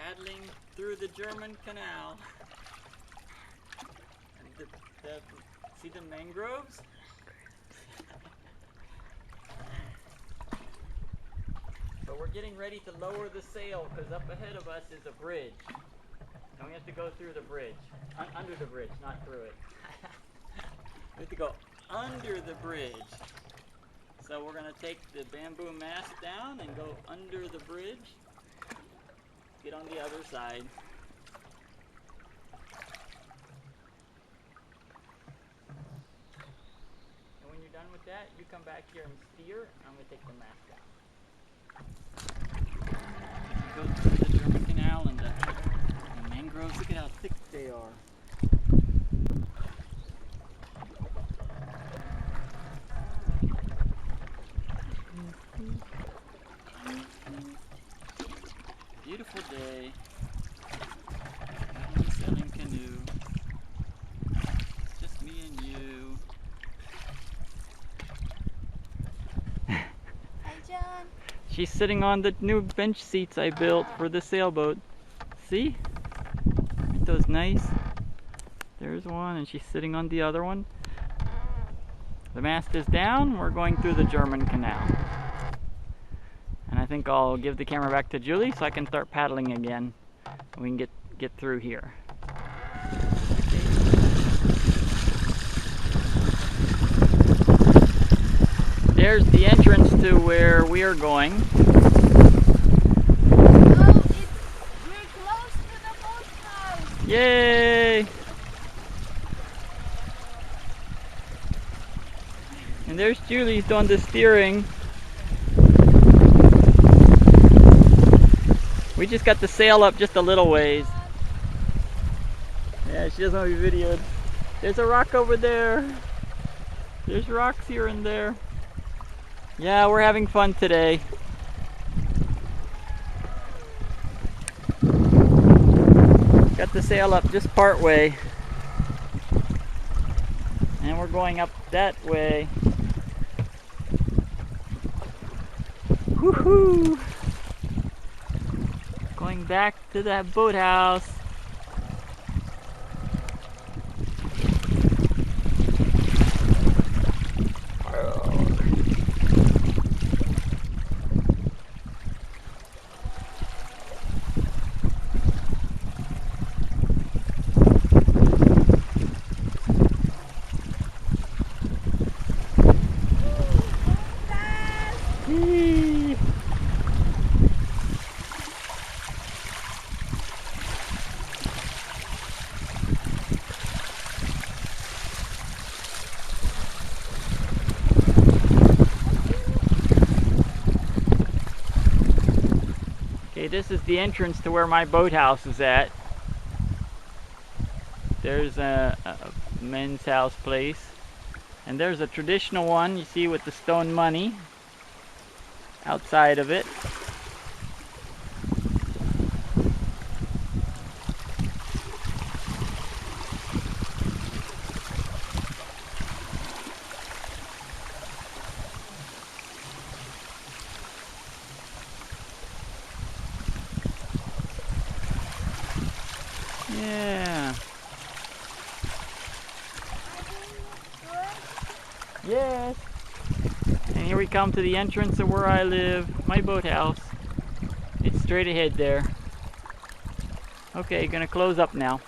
paddling through the German Canal. And see the mangroves? But we're getting ready to lower the sail because up ahead of us is a bridge. And we have to go through the bridge. Under the bridge, not through it. We have to go under the bridge. So we're going to take the bamboo mast down and go under the bridge. Get on the other side. And when you're done with that, you come back here and steer. I'm going to take the mast down. You go through the German Canal and the mangroves. Look at how thick they are. Beautiful day. I'm sailing canoe. It's just me and you. Hi, John. She's sitting on the new bench seats I built for the sailboat. See? Aren't those nice? There's one, and she's sitting on the other one. The mast is down. We're going through the German Canal. And I think I'll give the camera back to Julie so I can start paddling again. We can get through here. There's the entrance to where we are going. Oh, we're close to the boathouse. Yay! And there's Julie's doing the steering. We just got the sail up just a little ways. Yeah, she doesn't want to be videoed. There's a rock over there. There's rocks here and there. Yeah, we're having fun today. Got the sail up just part way. And we're going up that way. Woohoo! Going back to that boathouse. Okay, this is the entrance to where my boathouse is at. There's a men's house place. And there's a traditional one, you see, with the stone money outside of it. Yeah. Yes. And here we come to the entrance of where I live, my boathouse. It's straight ahead there. Okay, gonna close up now.